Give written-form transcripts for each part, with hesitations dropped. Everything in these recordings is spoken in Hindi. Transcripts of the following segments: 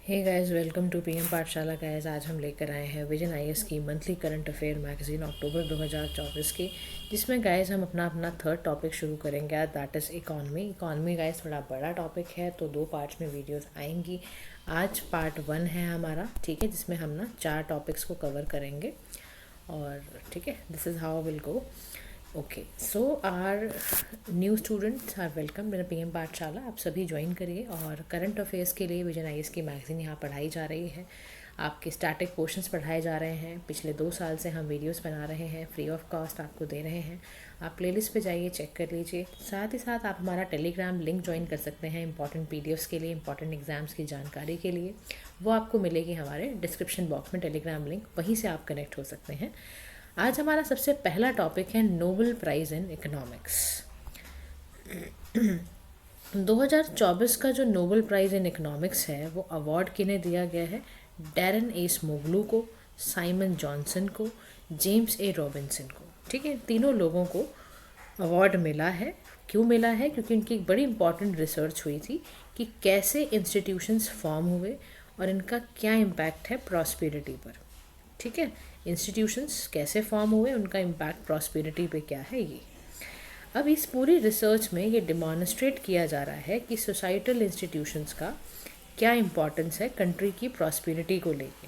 Hey guys, welcome to PM Pathshala. Guys, आज हम लेकर आए हैं विजन आईएएस की monthly current affair magazine October 2024 की, जिसमें गाइस हम अपना थर्ड टॉपिक शुरू करेंगे आज, दैट इज़ इकॉनमी गाइस थोड़ा बड़ा टॉपिक है तो दो पार्ट्स में वीडियोस आएंगी। आज पार्ट 1 है हमारा, ठीक है, जिसमें हम ना 4 टॉपिक्स को कवर करेंगे और ठीक है, this is how will go. Okay, so are new students are welcome मेरा पीएम पाठशाला। आप सभी ज्वाइन करिए और करंट अफेयर्स के लिए विजन आईएएस की मैगज़ीन यहाँ पढ़ाई जा रही है। आपके स्टैटिक पोर्शंस पढ़ाए जा रहे हैं। पिछले 2 साल से हम वीडियोस बना रहे हैं, फ्री ऑफ कॉस्ट आपको दे रहे हैं। आप प्लेलिस्ट पे जाइए, चेक कर लीजिए। साथ ही साथ आप हमारा टेलीग्राम लिंक ज्वाइन कर सकते हैं इंपॉर्टेंट पीडीएफ्स के लिए, इंपॉर्टेंट एग्जाम्स की जानकारी के लिए। वो आपको मिलेगी हमारे डिस्क्रिप्शन बॉक्स में टेलीग्राम लिंक, वहीं से आप कनेक्ट हो सकते हैं। आज हमारा सबसे पहला टॉपिक है नोबेल प्राइज़ इन इकोनॉमिक्स। 2024 का जो नोबेल प्राइज़ इन इकोनॉमिक्स है वो अवार्ड किन्हें दिया गया है? डैरन एस्मोगलू को, साइमन जॉनसन को, जेम्स ए रॉबिन्सन को। ठीक है, तीनों लोगों को अवार्ड मिला है। क्यों मिला है? क्योंकि उनकी एक बड़ी इंपॉर्टेंट रिसर्च हुई थी कि कैसे इंस्टीट्यूशंस फॉर्म हुए और इनका क्या इम्पैक्ट है प्रॉस्पेरिटी पर। ठीक है, इंस्टीट्यूशंस कैसे फॉर्म हुए, उनका इम्पैक्ट प्रॉस्पेरिटी पे क्या है ये। अब इस पूरी रिसर्च में ये डिमॉन्स्ट्रेट किया जा रहा है कि सोसाइटल इंस्टीट्यूशंस का क्या इम्पोर्टेंस है कंट्री की प्रॉस्पेरिटी को लेके।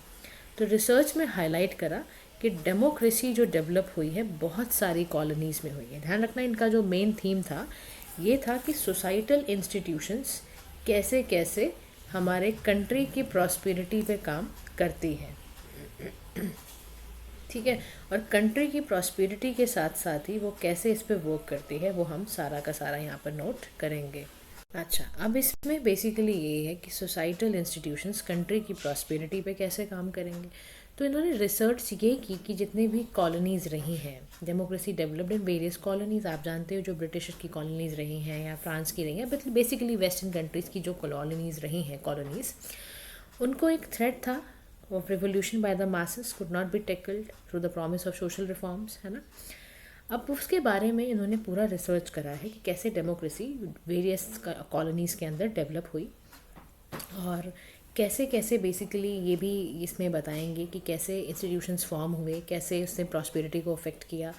तो रिसर्च में हाईलाइट करा कि डेमोक्रेसी जो डेवलप हुई है बहुत सारी कॉलोनीज़ में हुई है। ध्यान रखना, इनका जो मेन थीम था ये था कि सोसाइटल इंस्टीट्यूशंस कैसे कैसे हमारे कंट्री की प्रॉस्पेरिटी पे काम करती है। ठीक है, और कंट्री की प्रॉस्पेरिटी के साथ साथ ही वो कैसे इस पे वर्क करती है वो हम सारा का सारा यहाँ पर नोट करेंगे। अच्छा, अब इसमें बेसिकली ये है कि सोसाइटल इंस्टीट्यूशंस कंट्री की प्रॉस्पेरिटी पे कैसे काम करेंगे। तो इन्होंने रिसर्च ये की कि जितने भी कॉलोनीज़ रही हैं, democracy developed in various colonies. आप जानते हो जो ब्रिटिश की कॉलोनीज़ रही हैं या फ्रांस की रही हैं, बेसिकली वेस्टर्न कंट्रीज़ की जो कॉलोनीज़ रही हैं, उनको एक थ्रेट था of revolution by the masses could not be tackled through the promise of social reforms, है ना। अब उसके बारे में इन्होंने पूरा रिसर्च करा है कि कैसे डेमोक्रेसी वेरियस कॉलोनीज़ के अंदर डेवलप हुई और कैसे कैसे बेसिकली ये भी इसमें बताएंगे कि कैसे इंस्टीट्यूशंस फॉर्म हुए, कैसे उसने प्रॉस्पेरिटी को अफेक्ट किया।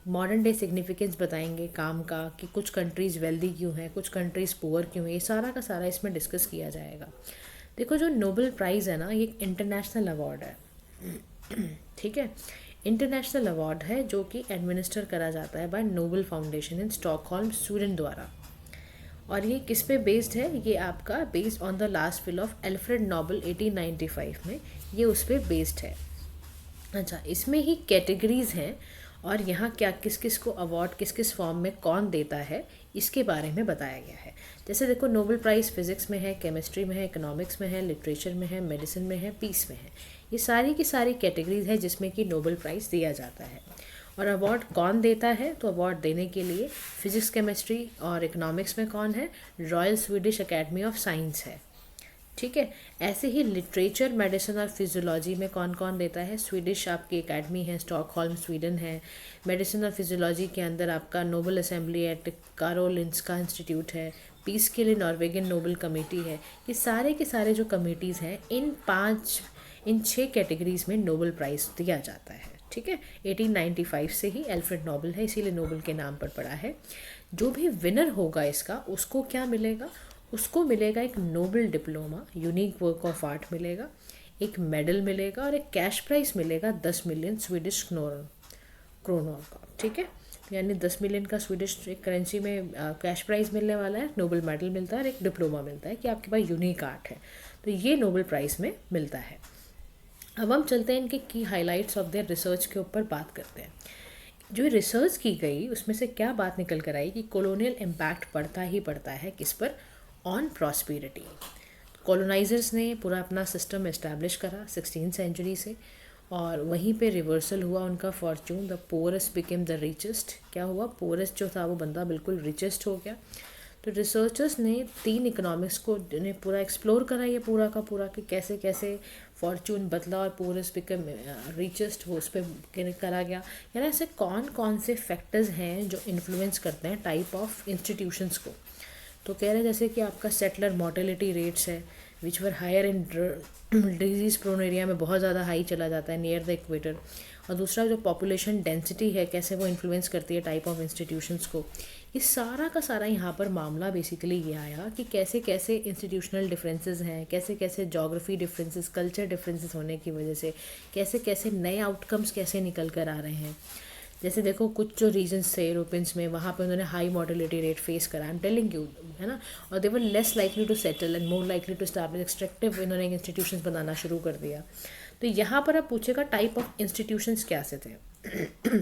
मॉडर्न डे सिग्निफिकेंस बताएंगे काम का कि कुछ कंट्रीज़ वेल्दी क्यों हैं, कुछ कंट्रीज़ पुअर क्यों हैं। ये सारा का सारा इसमें डिस्कस किया जाएगा। देखो, जो नोबेल प्राइज़ है ना, ये एक इंटरनेशनल अवार्ड है। ठीक है, इंटरनेशनल अवार्ड है जो कि एडमिनिस्टर करा जाता है by Nobel foundation in Stockholm, Sweden द्वारा। और ये किस पे बेस्ड है? ये आपका based on the last will of Alfred Nobel 1895 में, ये उस पर बेस्ड है। अच्छा, इसमें ही कैटेगरीज हैं और यहाँ क्या किस किस को अवार्ड किस किस फॉर्म में कौन देता है इसके बारे में बताया गया है। जैसे देखो, नोबेल प्राइज़ फिज़िक्स में है, केमिस्ट्री में है, इकोनॉमिक्स में है, लिटरेचर में है, मेडिसिन में है, पीस में है। ये सारी की सारी कैटेगरीज है जिसमें कि नोबेल प्राइज़ दिया जाता है। और अवार्ड कौन देता है? तो अवार्ड देने के लिए फिज़िक्स, केमिस्ट्री और इकोनॉमिक्स में कौन है? Royal Swedish academy of science है। ठीक है, ऐसे ही लिटरेचर, मेडिसिन और फिजियोलॉजी में कौन कौन देता है? स्वीडिश आपकी एकेडमी है, स्टॉकहोल्म स्वीडन है। मेडिसिन और फिजियोलॉजी के अंदर आपका Nobel assembly at Karolinska institute है। पीस के लिए नॉर्वेगियन नोबेल कमेटी है। ये सारे के सारे जो कमेटीज़ हैं, इन 6 कैटेगरीज में नोबेल प्राइज़ दिया जाता है। ठीक है, 1895 से ही एल्फ्रेड नोबेल है, इसीलिए नोबेल के नाम पर पड़ा है। जो भी विनर होगा इसका, उसको क्या मिलेगा? उसको मिलेगा एक Nobel diploma, unique work of art मिलेगा, एक मेडल मिलेगा और एक कैश प्राइज मिलेगा 10 मिलियन स्वीडिश क्रोनर का। ठीक है, यानी 10 मिलियन का स्वीडिश करेंसी में कैश प्राइज मिलने वाला है, नोबेल मेडल मिलता है और एक डिप्लोमा मिलता है कि आपके पास यूनिक आर्ट है। तो ये नोबेल प्राइज़ में मिलता है। अब हम चलते हैं इनके की हाइलाइट्स ऑफ देयर रिसर्च के ऊपर बात करते हैं। जो रिसर्च की गई उसमें से क्या बात निकल कर आई कि कॉलोनियल इम्पैक्ट पड़ता ही पड़ता है किस पर? On prosperity. कॉलोनाइजर्स ने पूरा अपना सिस्टम इस्टेब्लिश करा 16th सेंचुरी से और वहीं पे रिवर्सल हुआ उनका Fortune. The poorest became the richest. क्या हुआ? पोरेस्ट जो था वो बंदा बिल्कुल रिचेस्ट हो गया। तो रिसर्चर्स ने 3 इकोनॉमिक्स को ने पूरा एक्सप्लोर करा, ये पूरा का पूरा कि कैसे कैसे फॉर्चून बदला और पोरेस्ट बिकम रिचेस्ट, वो उस पर करा गया। यानी ऐसे कौन कौन से फैक्टर्स हैं जो इन्फ्लुएंस करते हैं टाइप ऑफ इंस्टीट्यूशंस को। तो कह रहे हैं जैसे कि आपका सेटलर मोर्टेलिटी रेट्स है, which were higher in disease prone area में बहुत ज़्यादा हाई चला जाता है नियर द इक्वेटर। और दूसरा जो पॉपुलेशन डेंसिटी है कैसे वो इन्फ्लुएंस करती है टाइप ऑफ इंस्टीट्यूशंस को। ये सारा का सारा यहाँ पर मामला बेसिकली ये आया कि कैसे कैसे इंस्टीट्यूशनल डिफरेंसेस हैं, कैसे कैसे जोग्राफी डिफरेंसेस, कल्चर डिफरेंसेस होने की वजह से कैसे कैसे नए आउटकम्स कैसे निकल कर आ रहे हैं। जैसे देखो कुछ जो रीजन्स थे यूरोपियंस में, वहाँ पे उन्होंने हाई मॉर्टेलिटी रेट फेस करा, आई एम टेलिंग यू, है ना। और they were less likely to settle and more likely to establish extractive, इन्होंने इंस्टीट्यूशंस बनाना शुरू कर दिया। तो यहाँ पर आप पूछेगा टाइप ऑफ इंस्टीट्यूशंस क्या से थे।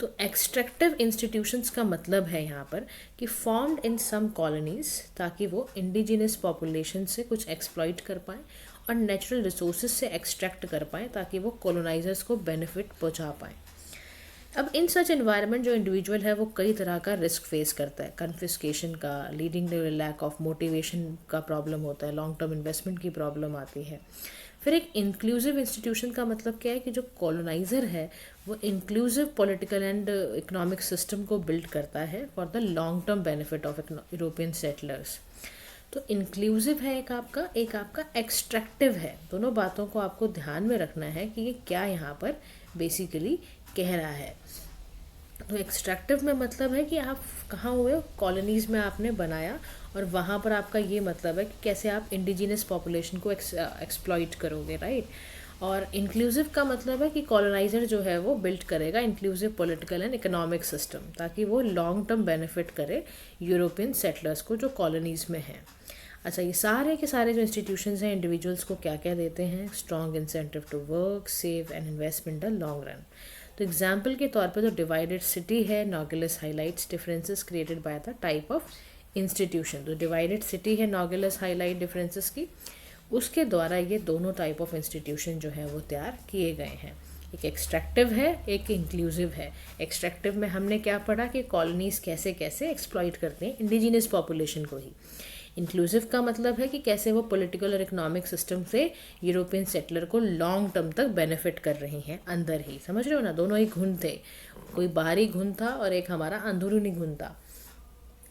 तो एक्सट्रैक्टिव इंस्टीट्यूशंस का मतलब है यहाँ पर कि फॉर्म्ड इन सम कॉलोनीज, ताकि वो इंडिजिनस पॉपुलेशन से कुछ एक्सप्लॉइट कर पाएँ और नेचुरल रिसोर्सेज से एक्सट्रैक्ट कर पाएँ ताकि वो कॉलोनाइजर्स को बेनिफिट पहुँचा पाएँ। अब इन सच एनवायरनमेंट जो इंडिविजुअल है वो कई तरह का रिस्क फेस करता है, कन्फिस्केशन का, leading to lack of motivation का प्रॉब्लम होता है, लॉन्ग टर्म इन्वेस्टमेंट की प्रॉब्लम आती है। फिर एक इंक्लूसिव इंस्टीट्यूशन का मतलब क्या है कि जो कॉलोनाइज़र है वो inclusive political and economic system को बिल्ड करता है for the long term benefit of European settlers. तो इंक्लूसिव है एक आपका एक्सट्रैक्टिव है। दोनों बातों को आपको ध्यान में रखना है कि ये क्या यहाँ पर बेसिकली कह रहा है। तो एक्सट्रैक्टिव में मतलब है कि आप कहाँ हुए हो, कॉलोनीज़ में आपने बनाया और वहाँ पर आपका ये मतलब है कि कैसे आप इंडिजिनस पॉपुलेशन को एक्सप्लॉइट करोगे, राइट। और इंक्लूसिव का मतलब है कि कॉलोनाइज़र जो है वो बिल्ड करेगा inclusive political and economic system ताकि वो लॉन्ग टर्म बेनिफिट करे यूरोपियन सेटलर्स को जो कॉलोनीज़ में हैं। अच्छा, ये सारे के सारे जो इंस्टीट्यूशंस हैं इंडिविजुअल्स को क्या क्या देते हैं, strong incentive to work, save and invest in the long run. तो एग्जाम्पल के तौर पर जो डिवाइडेड सिटी है, Nogales highlights differences created by the type of institution. तो डिवाइडेड सिटी है नॉगुलस हाईलाइट डिफरेंसेस की, उसके द्वारा ये दोनों टाइप ऑफ इंस्टीट्यूशन जो है वो तैयार किए गए हैं। एक एक्सट्रैक्टिव है, एक इंक्लूसिव है। एक्सट्रैक्टिव में हमने क्या पढ़ा कि कॉलोनीज़ कैसे कैसे एक्सप्लॉइट करते हैं इंडिजिनस पॉपुलेशन को ही। इंक्लूसिव का मतलब है कि कैसे वो पॉलिटिकल और इकोनॉमिक सिस्टम से यूरोपियन सेटलर को लॉन्ग टर्म तक बेनिफिट कर रही हैं अंदर ही। समझ रहे हो ना, दोनों ही घुन थे, कोई बाहरी घुन था और एक हमारा अंदरूनी घुन था,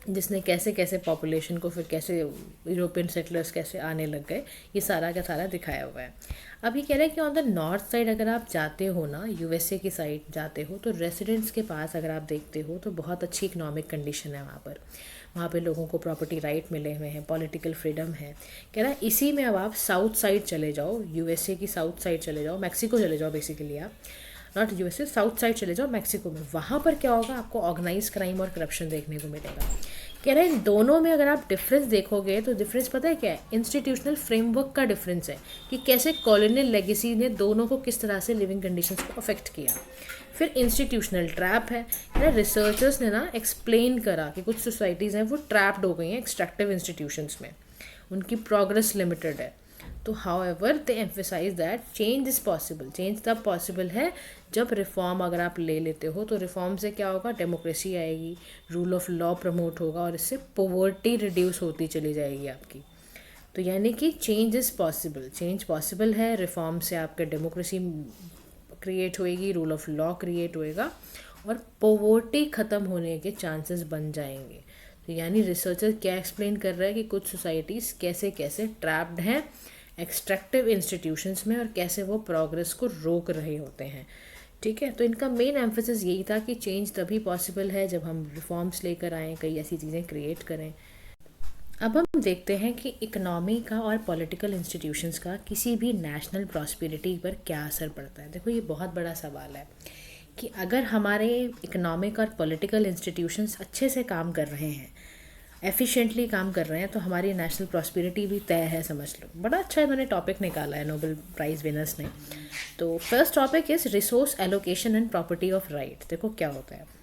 जिसने कैसे कैसे पॉपुलेशन को फिर कैसे यूरोपियन सेटलर्स कैसे आने लग गए, ये सारा का सारा दिखाया हुआ है। अब ये कह रहे हैं कि ऑन द नॉर्थ साइड अगर आप जाते हो ना, यूएसए की साइड जाते हो, तो रेसिडेंट्स के पास अगर आप देखते हो तो बहुत अच्छी इकोनॉमिक कंडीशन है वहाँ पे लोगों को प्रॉपर्टी राइट मिले हुए हैं, पॉलिटिकल फ्रीडम है। कह रहा है इसी में अब आप साउथ साइड चले जाओ, यूएसए की साउथ साइड चले जाओ, मैक्सिको चले जाओ, बेसिकली आप नॉट यूएसए, साउथ साइड चले जाओ मैक्सिको में। वहाँ पर क्या होगा, आपको ऑर्गेनाइज क्राइम और करप्शन देखने को मिलेगा। कह रहे हैं इन दोनों में अगर आप डिफरेंस देखोगे तो डिफरेंस पता है क्या है, इंस्टीट्यूशनल फ्रेमवर्क का डिफरेंस है कि कैसे कॉलोनियल लेगेसी ने दोनों को किस तरह से लिविंग कंडीशंस को अफेक्ट किया। फिर इंस्टीट्यूशनल ट्रैप है, रिसर्चर्स ने ना एक्सप्लेन करा कि कुछ सोसाइटीज़ हैं वो ट्रैप्ड हो गई हैं एक्सट्रैक्टिव इंस्टीट्यूशंस में, उनकी प्रोग्रेस लिमिटेड है। तो however they emphasise that change is possible. Change तब पॉसिबल है जब रिफॉर्म अगर आप ले लेते हो, तो रिफॉर्म से क्या होगा, डेमोक्रेसी आएगी, रूल ऑफ लॉ प्रमोट होगा और इससे पॉवर्टी रिड्यूस होती चली जाएगी आपकी। तो यानी कि change is possible, change possible है, रिफॉर्म से आपका डेमोक्रेसी क्रिएट होएगी, रूल ऑफ लॉ क्रिएट होएगा और पॉवर्टी ख़त्म होने के चांसेस बन जाएंगे। तो यानी रिसर्चर क्या एक्सप्लेन कर रहा है कि कुछ सोसाइटीज़ कैसे कैसे ट्रैप्ड हैं एक्सट्रैक्टिव इंस्टीट्यूशंस में और कैसे वो प्रोग्रेस को रोक रहे होते हैं। ठीक है, तो इनका मेन एम्फेसिस यही था कि चेंज तभी पॉसिबल है जब हम रिफॉर्म्स लेकर आएँ, कई ऐसी चीज़ें क्रिएट करें। अब हम देखते हैं कि इकनॉमी का और पॉलिटिकल इंस्टीट्यूशंस का किसी भी नेशनल प्रॉस्पेरिटी पर क्या असर पड़ता है। देखो ये बहुत बड़ा सवाल है कि अगर हमारे इकनॉमिक और पॉलिटिकल इंस्टीट्यूशंस अच्छे से काम कर रहे हैं, एफिशिएंटली काम कर रहे हैं, तो हमारी नेशनल प्रॉस्पेरिटी भी तय है, समझ लो। बड़ा अच्छा इन्होंने टॉपिक निकाला है नोबेल प्राइज़ विनर्स ने। तो first topic is resource allocation and property of right. देखो क्या होता है,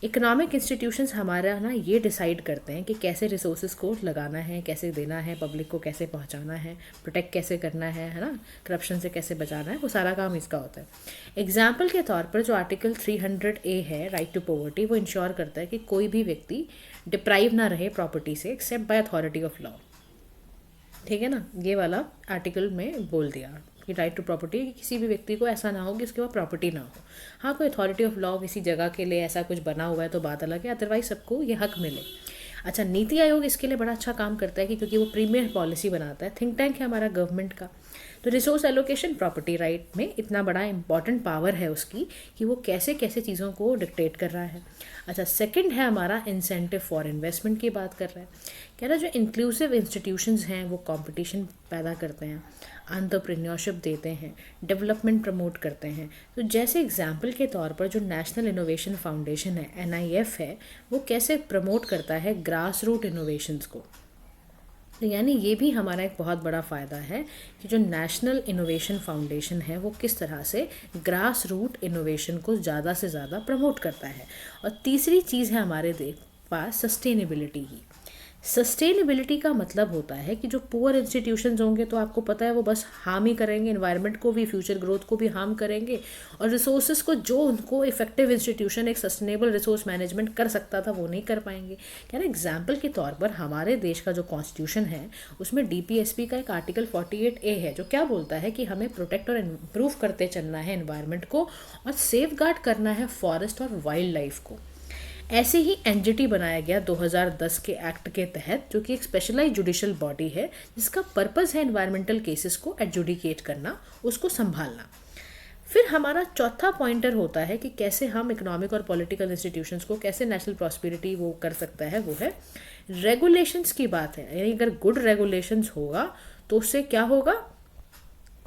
इकोनॉमिक इंस्टीट्यूशंस हमारा ना ये डिसाइड करते हैं कि कैसे रिसोर्सेज को लगाना है, कैसे देना है, पब्लिक को कैसे पहुंचाना है, प्रोटेक्ट कैसे करना है ना, करप्शन से कैसे बचाना है, वो सारा काम इसका होता है। एग्जाम्पल के तौर पर जो आर्टिकल 300A है, राइट टू पॉवर्टी, वो इंश्योर करता है कि कोई भी व्यक्ति डिप्राइव ना रहे प्रॉपर्टी से except by authority of law. ठीक है ना, ये वाला आर्टिकल में बोल दिया कि राइट टू प्रॉपर्टी, किसी भी व्यक्ति को ऐसा ना हो कि उसके पास प्रॉपर्टी ना हो। हाँ, कोई अथॉरिटी ऑफ लॉ किसी जगह के लिए ऐसा कुछ बना हुआ है तो बात अलग है, अदरवाइज सबको ये हक मिले। अच्छा, नीति आयोग इसके लिए बड़ा अच्छा काम करता है कि क्योंकि वो प्रीमियर पॉलिसी बनाता है, थिंक टैंक है हमारा गवर्नमेंट का। तो रिसोर्स एलोकेशन प्रॉपर्टी राइट में इतना बड़ा इंपॉर्टेंट पावर है उसकी कि वो कैसे कैसे चीज़ों को डिक्टेट कर रहा है। अच्छा, सेकंड है हमारा इंसेंटिव फॉर इन्वेस्टमेंट की बात कर रहा है। कह रहा है जो इंक्लूसिव इंस्टीट्यूशंस हैं वो कंपटीशन पैदा करते हैं, एंटरप्रेन्योरशिप देते हैं, डेवलपमेंट प्रमोट करते हैं। तो जैसे एग्जाम्पल के तौर पर जो नेशनल इनोवेशन फाउंडेशन है, NIF है, वो कैसे प्रमोट करता है ग्रास रूट इनोवेशंस को। तो यानी ये भी हमारा एक बहुत बड़ा फ़ायदा है कि जो नेशनल इनोवेशन फाउंडेशन है वो किस तरह से ग्रास रूट इनोवेशन को ज़्यादा से ज़्यादा प्रमोट करता है। और तीसरी चीज़ है हमारे पास सस्टेनेबिलिटी की। सस्टेनेबिलिटी का मतलब होता है कि जो पुअर इंस्टीट्यूशंस होंगे तो आपको पता है वो बस हार्म ही करेंगे, एनवायरनमेंट को भी, फ्यूचर ग्रोथ को भी हार्म करेंगे, और रिसोर्सेज को जो उनको इफेक्टिव इंस्टीट्यूशन एक सस्टेनेबल रिसोर्स मैनेजमेंट कर सकता था वो नहीं कर पाएंगे। क्या ना, एग्जाम्पल के तौर पर हमारे देश का जो कॉन्स्टिट्यूशन है उसमें DPSP का एक आर्टिकल 48A है जो क्या बोलता है कि हमें प्रोटेक्ट और इम्प्रूव करते चलना है एनवायरनमेंट को, और सेफ गार्ड करना है फॉरेस्ट और वाइल्ड लाइफ को। ऐसे ही NGT बनाया गया 2010 के एक्ट के तहत, जो कि एक स्पेशलाइज जुडिशल बॉडी है जिसका पर्पस है एनवायरमेंटल केसेस को एडजुडिकेट करना, उसको संभालना। फिर हमारा चौथा पॉइंटर होता है कि कैसे हम इकोनॉमिक और पॉलिटिकल इंस्टीट्यूशंस को कैसे नेशनल प्रॉस्पेरिटी वो कर सकता है, वो है रेगुलेशंस की बात है। यानी अगर गुड रेगुलेशंस होगा तो उससे क्या होगा,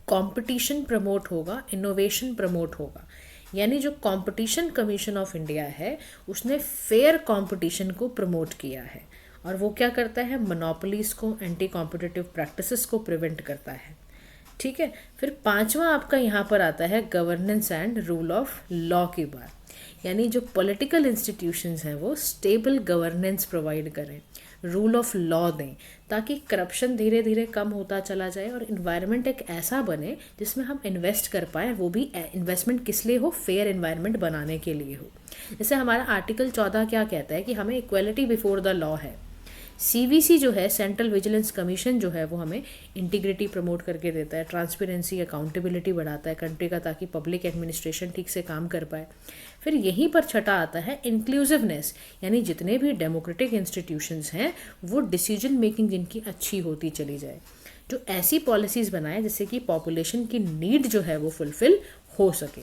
कंपटीशन प्रमोट होगा, इनोवेशन प्रमोट होगा। यानी जो कंपटीशन कमीशन ऑफ इंडिया है उसने फेयर कंपटीशन को प्रमोट किया है, और वो क्या करता है, मोनोपोलीज को, एंटी कॉम्पिटिटिव प्रैक्टिसेस को प्रिवेंट करता है। ठीक है, फिर पांचवा आपका यहाँ पर आता है governance and rule of law की बात। यानी जो पॉलिटिकल इंस्टीट्यूशंस हैं वो स्टेबल गवर्नेंस प्रोवाइड करें, रूल ऑफ लॉ दें, ताकि करप्शन धीरे धीरे कम होता चला जाए और इन्वायरमेंट एक ऐसा बने जिसमें हम इन्वेस्ट कर पाएँ, वो भी इन्वेस्टमेंट किस लिए हो, फेयर इन्वायरमेंट बनाने के लिए हो। जैसे हमारा आर्टिकल 14 क्या कहता है कि हमें इक्वलिटी बिफोर द लॉ है। CVC जो है, सेंट्रल विजिलेंस कमीशन जो है, वो हमें इंटीग्रिटी प्रमोट करके देता है, ट्रांसपेरेंसी, अकाउंटेबिलिटी बढ़ाता है कंट्री का, ताकि पब्लिक एडमिनिस्ट्रेशन ठीक से काम कर पाए। फिर यहीं पर छठा आता है इंक्लूसिवनेस, यानी जितने भी डेमोक्रेटिक इंस्टीट्यूशंस हैं वो डिसीजन मेकिंग जिनकी अच्छी होती चली जाए, जो ऐसी पॉलिसीज़ बनाए जिससे कि पॉपुलेशन की नीड जो है वो फुलफिल हो सके।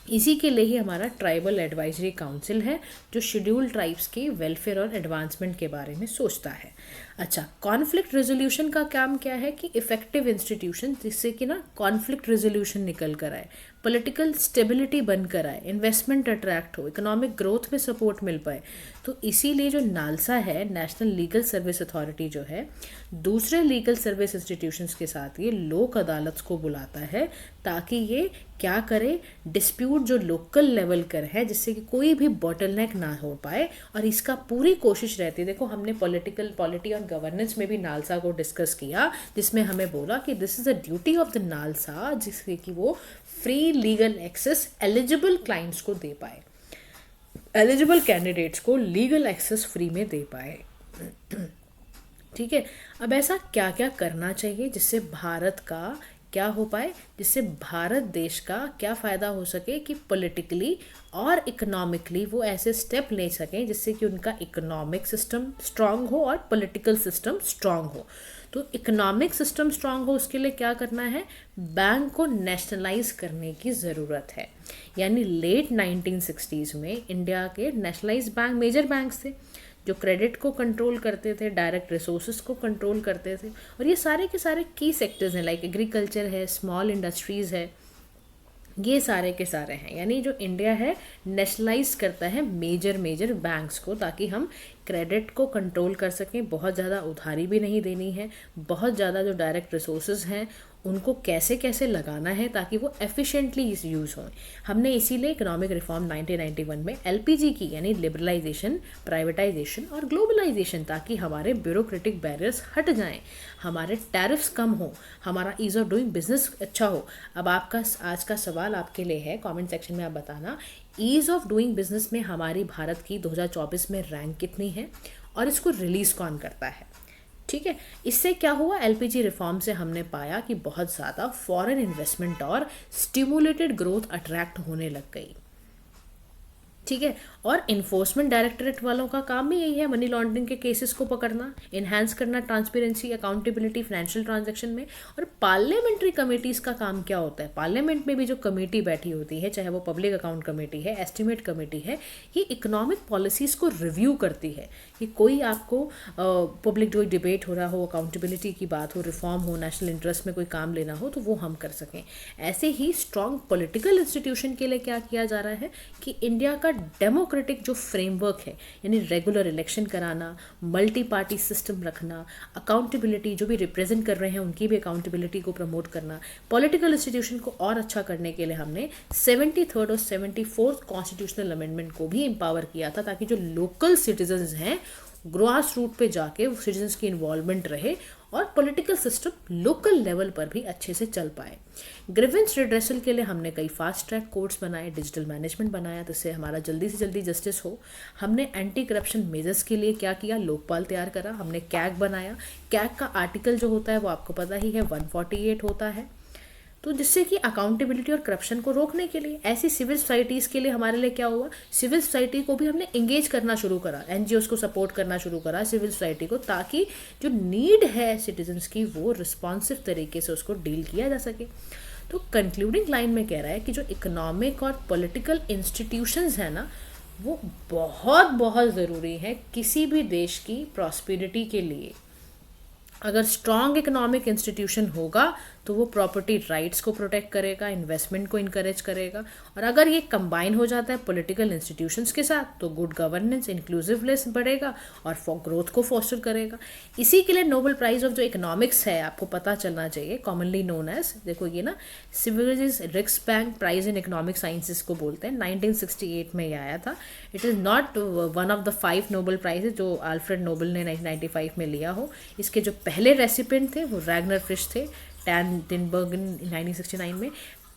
इसी के लिए ही हमारा ट्राइबल एडवाइजरी काउंसिल है जो शेड्यूल ट्राइब्स की वेलफेयर और एडवांसमेंट के बारे में सोचता है। अच्छा, कॉन्फ्लिक्ट रेजोल्यूशन का काम क्या है कि इफेक्टिव इंस्टीट्यूशन जिससे कि ना कॉन्फ्लिक्ट रेजोल्यूशन निकल कर आए, पॉलिटिकल स्टेबिलिटी बनकर आए, इन्वेस्टमेंट अट्रैक्ट हो, इकोनॉमिक ग्रोथ में सपोर्ट मिल पाए। तो इसीलिए जो नालसा है, नेशनल लीगल सर्विस अथॉरिटी जो है, दूसरे लीगल सर्विस इंस्टीट्यूशंस के साथ ये लोक अदालत को बुलाता है ताकि ये क्या करे, डिस्प्यूट जो लोकल लेवल कर है जिससे कि कोई भी बॉटलनेक ना हो पाए, और इसका पूरी कोशिश रहती है। देखो, हमने पॉलिटी और गवर्नेंस में भी नालसा को डिस्कस किया, जिसमें हमें बोला कि this is a duty of the NALSA, जिससे कि वो free legal access eligible clients को दे पाए, एलिजिबल कैंडिडेट्स को लीगल एक्सेस फ्री में दे पाए। ठीक है, अब ऐसा क्या क्या करना चाहिए जिससे भारत का क्या हो पाए, जिससे भारत देश का क्या फ़ायदा हो सके कि पॉलिटिकली और इकोनॉमिकली वो ऐसे स्टेप ले सकें जिससे कि उनका इकोनॉमिक सिस्टम स्ट्रांग हो और पॉलिटिकल सिस्टम स्ट्रांग हो। तो इकोनॉमिक सिस्टम स्ट्रांग हो उसके लिए क्या करना है, बैंक को नेशनलाइज करने की ज़रूरत है। यानी लेट 1960s में इंडिया के नेशनलाइज बैंक मेजर बैंक्स थे जो क्रेडिट को कंट्रोल करते थे, डायरेक्ट रिसोर्सेज को कंट्रोल करते थे, और ये सारे के सारे की सेक्टर्स हैं, लाइक एग्रीकल्चर है, स्मॉल इंडस्ट्रीज़ है, ये सारे के सारे हैं। यानी जो इंडिया है नेशनलाइज करता है मेजर बैंक्स को, ताकि हम क्रेडिट को कंट्रोल कर सकें, बहुत ज़्यादा उधारी भी नहीं देनी है, बहुत ज़्यादा जो डायरेक्ट रिसोर्सेज हैं उनको कैसे कैसे लगाना है ताकि वो एफिशिएंटली यूज़ हों। हमने इसीलिए इकोनॉमिक रिफॉर्म 1991 में LPG की, यानी लिबरलाइजेशन, प्राइवेटाइजेशन और ग्लोबलाइजेशन, ताकि हमारे ब्यूरोक्रेटिक बैरियर्स हट जाएं, हमारे टैरिफ्स कम हो, हमारा ईज़ ऑफ डूइंग बिजनेस अच्छा हो। अब आपका आज का सवाल आपके लिए है, कमेंट सेक्शन में आप बताना, ईज़ ऑफ डूइंग बिजनेस में हमारी भारत की 2024 में रैंक कितनी है और इसको रिलीज़ कौन करता है। ठीक है, इससे क्या हुआ, LPG रिफॉर्म से हमने पाया कि बहुत ज़्यादा फॉरेन इन्वेस्टमेंट और स्टिमुलेटेड ग्रोथ अट्रैक्ट होने लग गई। ठीक है। और इन्फोर्समेंट डायरेक्टरेट वालों का काम भी यही है, मनी लॉन्ड्रिंग के केसेस को पकड़ना, इन्हांस करना ट्रांसपेरेंसी, अकाउंटेबिलिटी फाइनेंशियल ट्रांजैक्शन में। और पार्लियामेंट्री कमेटीज का काम क्या होता है, पार्लियामेंट में भी जो कमेटी बैठी होती है, चाहे वो पब्लिक अकाउंट कमेटी है, एस्टिमेट कमेटी है, ये इकोनॉमिक पॉलिसीज़ को रिव्यू करती है कि कोई आपको पब्लिक कोई डिबेट हो रहा हो, अकाउंटेबिलिटी की बात हो, रिफॉर्म हो, नेशनल इंटरेस्ट में कोई काम लेना हो, तो वो हम कर सकें। ऐसे ही स्ट्रॉन्ग पॉलिटिकल इंस्टीट्यूशन के लिए क्या किया जा रहा है कि इंडिया का डेमोक्रेटिक जो फ्रेमवर्क है, यानी रेगुलर इलेक्शन कराना, मल्टी पार्टी सिस्टम रखना, अकाउंटेबिलिटी, जो भी रिप्रेजेंट कर रहे हैं उनकी भी अकाउंटेबिलिटी को प्रमोट करना, पॉलिटिकल इंस्टीट्यूशन को और अच्छा करने के लिए हमने 73rd और 74th कॉन्स्टिट्यूशनल अमेंडमेंट को भी एम्पावर किया था, ताकि जो लोकल सिटीजन्स हैं ग्रास रूट पे जाके सिटीजन्स की इन्वॉल्वमेंट रहे और पॉलिटिकल सिस्टम लोकल लेवल पर भी अच्छे से चल पाए। ग्रीवेंस रिड्रेसल के लिए हमने कई फास्ट ट्रैक कोर्ट्स बनाए, डिजिटल मैनेजमेंट बनाया जिससे हमारा जल्दी से जल्दी जस्टिस हो। हमने एंटी करप्शन मेजर्स के लिए क्या किया, लोकपाल तैयार करा, हमने कैग बनाया। कैग का आर्टिकल जो होता है वो आपको पता ही है 148 होता है, तो जिससे कि अकाउंटेबिलिटी और करप्शन को रोकने के लिए। ऐसी सिविल सोसाइटीज़ के लिए हमारे लिए क्या हुआ, सिविल सोसाइटी को भी हमने एंगेज करना शुरू करा, एनजीओस को सपोर्ट करना शुरू करा सिविल सोसाइटी को, ताकि जो नीड है सिटीजन्स की वो रिस्पॉन्सिव तरीके से उसको डील किया जा सके। तो कंक्लूडिंग लाइन में कह रहा है कि जो इकोनॉमिक और पॉलिटिकल इंस्टीट्यूशंस हैं ना, वो बहुत बहुत ज़रूरी है किसी भी देश की प्रॉस्पेरिटी के लिए। अगर स्ट्रॉन्ग इकोनॉमिक इंस्टीट्यूशन होगा तो वो प्रॉपर्टी राइट्स को प्रोटेक्ट करेगा, इन्वेस्टमेंट को इनकरेज करेगा। और अगर ये कंबाइन हो जाता है पॉलिटिकल इंस्टीट्यूशंस के साथ तो गुड गवर्नेंस, इंक्लूसिवनेस बढ़ेगा और फॉर ग्रोथ को फोस्टर करेगा। इसी के लिए नोबेल प्राइज ऑफ जो इकोनॉमिक्स है आपको पता चलना चाहिए, कॉमनली नोन एज, देखो ये ना Sveriges Riksbank prize in economic sciences को बोलते हैं, 1968 में ये आया था। It is not one of the 5 Nobel prizes जो अल्फ्रेड नोबेल ने 1995 में लिया हो। इसके जो पहले रेसिपेंट थे वो रैगनर फिश थे, टैन टिनबर्ग 1969 में।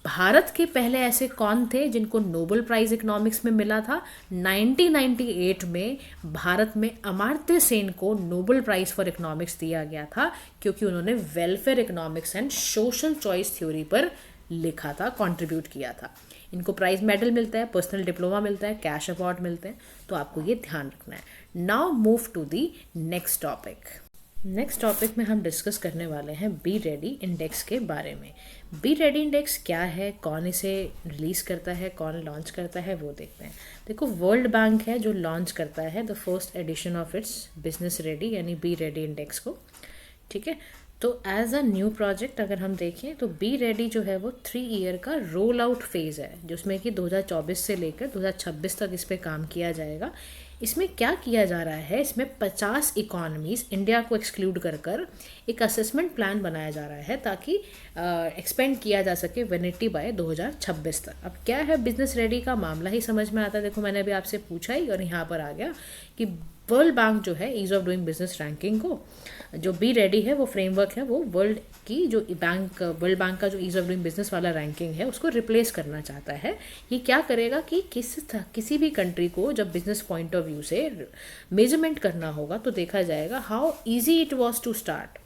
भारत के पहले ऐसे कौन थे जिनको नोबेल प्राइज इकोनॉमिक्स में मिला था, 1998 में भारत में अमर्त्य सेन को नोबेल प्राइज फॉर इकोनॉमिक्स दिया गया था, क्योंकि उन्होंने welfare economics and social choice theory पर लिखा था, कंट्रीब्यूट किया था। इनको प्राइज मेडल मिलता है, पर्सनल डिप्लोमा मिलता है, कैश अवार्ड मिलते हैं, तो आपको ये ध्यान रखना है। Now move to the next topic. Next topic में हम डिस्कस करने वाले हैं बी रेडी इंडेक्स के बारे में। बी रेडी इंडेक्स क्या है, कौन इसे रिलीज़ करता है, कौन लॉन्च करता है, वो देखते हैं। देखो, वर्ल्ड बैंक है जो लॉन्च करता है the first edition of its business ready यानी बी रेडी इंडेक्स को, ठीक है। तो एज अ न्यू प्रोजेक्ट अगर हम देखें तो बी रेडी जो है वो 3 ईयर का रोल आउट फेज़ है, जिसमें कि 2024 से लेकर 2026 तक इस पर काम किया जाएगा। इसमें क्या किया जा रहा है, इसमें 50 इकॉनमीज़ इंडिया को एक्सक्लूड कर कर एक असेसमेंट प्लान बनाया जा रहा है ताकि एक्सपेंड किया जा सके वेनिटी बाय 2026 तक। अब क्या है बिजनेस रेडी का मामला ही समझ में आता है। देखो, मैंने अभी आपसे पूछा ही और यहाँ पर आ गया कि वर्ल्ड बैंक जो है ease of doing business ranking को, जो बी रेडी है वो फ्रेमवर्क है, वो वर्ल्ड की जो वर्ल्ड बैंक का जो ईज़ ऑफ डूइंग बिजनेस वाला रैंकिंग है उसको रिप्लेस करना चाहता है। ये क्या करेगा कि किसी भी कंट्री को जब बिजनेस पॉइंट ऑफ व्यू से मेजरमेंट करना होगा तो देखा जाएगा how easy it was to start,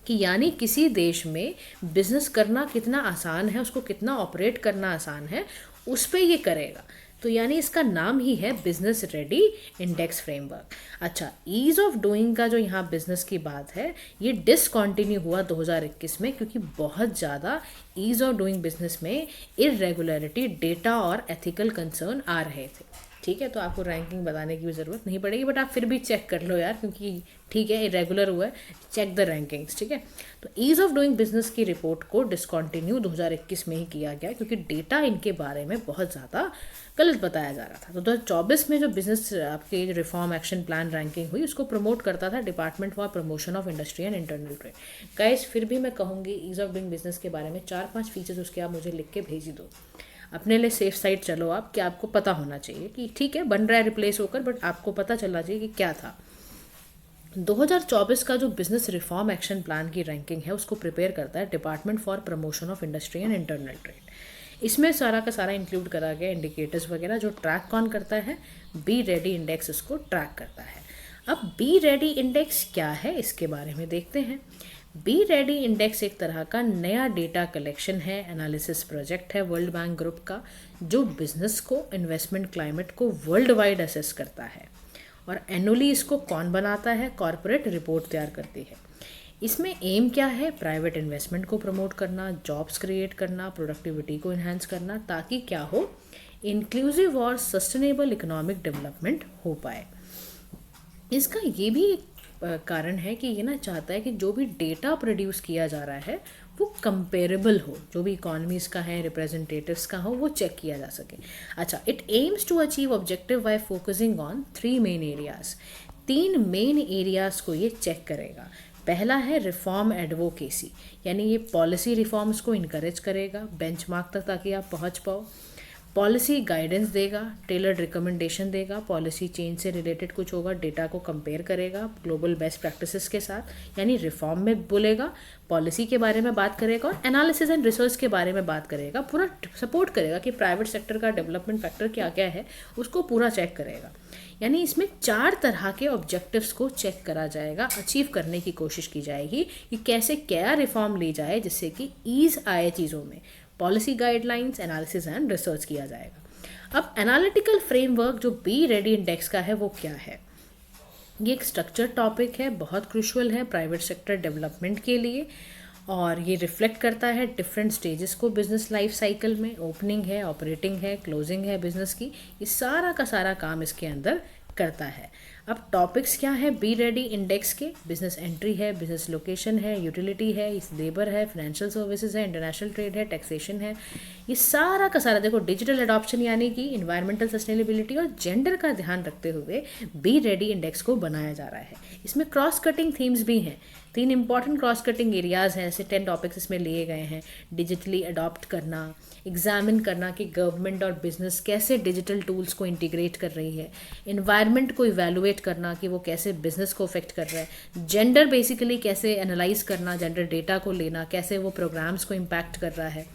कि यानी किसी देश में बिजनेस करना कितना आसान है, उसको कितना ऑपरेट करना आसान है, उस पर ये करेगा। तो यानी इसका नाम ही है बिजनेस रेडी इंडेक्स फ्रेमवर्क। अच्छा, ईज़ ऑफ डूइंग का जो यहाँ बिजनेस की बात है ये डिसकंटिन्यू हुआ 2021 में, क्योंकि बहुत ज़्यादा ईज़ ऑफ डूइंग बिजनेस में इरेगुलरिटी, डेटा और एथिकल कंसर्न आ रहे थे, ठीक है। तो आपको रैंकिंग बताने की भी ज़रूरत नहीं पड़ेगी, बट आप फिर भी चेक कर लो यार, क्योंकि ठीक है इरेगुलर हुआ है, चेक द रैंकिंग्स, ठीक है। तो ईज़ ऑफ डूइंग बिजनेस की रिपोर्ट को डिसकंटिन्यू 2021 में ही किया गया, क्योंकि डेटा इनके बारे में बहुत ज़्यादा गलत बताया जा रहा था। तो 2024 में जो बिजनेस आपके रिफॉर्म एक्शन प्लान रैंकिंग हुई उसको प्रमोट करता था department for promotion of industry and internal trade. Guys, फिर भी मैं कहूँगी ईज़ ऑफ डूइंग बिजनेस के बारे में 4-5 फीचर्स उसके आप मुझे लिख के भेज दो। अपने लिए सेफ साइड चलो आप, कि आपको पता होना चाहिए कि ठीक है बन रहा है रिप्लेस होकर, बट आपको पता चलना चाहिए कि क्या था। 2024 का जो बिजनेस रिफॉर्म एक्शन प्लान की रैंकिंग है उसको प्रिपेयर करता है department for promotion of industry and internal trade. इसमें सारा का सारा इंक्लूड करा गया इंडिकेटर्स वगैरह, जो ट्रैक कौन करता है, बी रेडी इंडेक्स उसको ट्रैक करता है। अब बी रेडी इंडेक्स क्या है इसके बारे में देखते हैं। बी रेडी इंडेक्स एक तरह का नया डेटा कलेक्शन है, एनालिसिस प्रोजेक्ट है वर्ल्ड बैंक ग्रुप का, जो बिजनेस को, इन्वेस्टमेंट क्लाइमेट को वर्ल्ड वाइड असेस करता है। और एनुअली इसको कौन बनाता है? कॉरपोरेट रिपोर्ट तैयार करती है। इसमें एम क्या है? प्राइवेट इन्वेस्टमेंट को प्रमोट करना, जॉब्स क्रिएट करना, प्रोडक्टिविटी को इन्हांस करना, ताकि क्या हो, इंक्लूसिव और सस्टेनेबल इकोनॉमिक डेवलपमेंट हो पाए। इसका ये भी एक कारण है कि ये ना चाहता है कि जो भी डेटा प्रोड्यूस किया जा रहा है वो कंपेरेबल हो, जो भी इकोनॉमीज का है, रिप्रेजेंटेटिव्स का हो, वो चेक किया जा सके। अच्छा, it aims to achieve objective by focusing on 3 main areas. 3 main areas को ये चेक करेगा। पहला है रिफॉर्म एडवोकेसी, यानी ये पॉलिसी रिफॉर्म्स को इनकरेज करेगा बेंचमार्क तक, ताकि आप पहुंच पाओ। पॉलिसी गाइडेंस देगा, टेलर्ड रिकमेंडेशन देगा, पॉलिसी चेंज से रिलेटेड कुछ होगा, डेटा को कंपेयर करेगा ग्लोबल बेस्ट प्रैक्टिसेस के साथ, यानी रिफॉर्म में बोलेगा, पॉलिसी के बारे में बात करेगा और एनालिसिस एंड रिसर्च के बारे में बात करेगा। पूरा सपोर्ट करेगा कि प्राइवेट सेक्टर का डेवलपमेंट फैक्टर क्या क्या है, उसको पूरा चेक करेगा। यानी इसमें 4 तरह के ऑब्जेक्टिव्स को चेक करा जाएगा, अचीव करने की कोशिश की जाएगी कि कैसे क्या रिफॉर्म ली जाए जिससे कि ईज आए चीज़ों में। Policy guidelines, analysis and research किया जाएगा। अब एनालिटिकल फ्रेमवर्क जो बी रेडी इंडेक्स का है वो क्या है? ये एक स्ट्रक्चर टॉपिक है, बहुत क्रूशियल है प्राइवेट सेक्टर डेवलपमेंट के लिए, और ये रिफ्लेक्ट करता है डिफरेंट स्टेजेस को बिजनेस लाइफ साइकिल में। ओपनिंग है, ऑपरेटिंग है, क्लोजिंग है बिजनेस की, ये सारा का सारा काम इसके अंदर करता है। अब टॉपिक्स क्या है बी रेडी इंडेक्स के? बिजनेस एंट्री है, बिजनेस लोकेशन है, यूटिलिटी है, इस लेबर है, फाइनेंशियल सर्विसेज है, इंटरनेशनल ट्रेड है, टैक्सेशन है, ये सारा का सारा। देखो, डिजिटल एडॉप्शन यानी कि इन्वायरमेंटल सस्टेनेबिलिटी और जेंडर का ध्यान रखते हुए बी रेडी इंडेक्स को बनाया जा रहा है। इसमें क्रॉस कटिंग थीम्स भी हैं, 3 इंपॉर्टेंट क्रॉस कटिंग एरियाज हैं, ऐसे 10 टॉपिक्स इसमें लिए गए हैं। डिजिटली अडॉप्ट करना, एग्जामिन करना कि गवर्नमेंट और बिजनेस कैसे डिजिटल टूल्स को इंटीग्रेट कर रही है, इन्वायरमेंट को इवेलुएट करना कि वो कैसे बिजनेस को अफेक्ट कर रहा है, जेंडर बेसिकली कैसे एनालाइज करना, जेंडर डेटा को लेना, कैसे वो प्रोग्राम्स को इम्पैक्ट कर रहा है।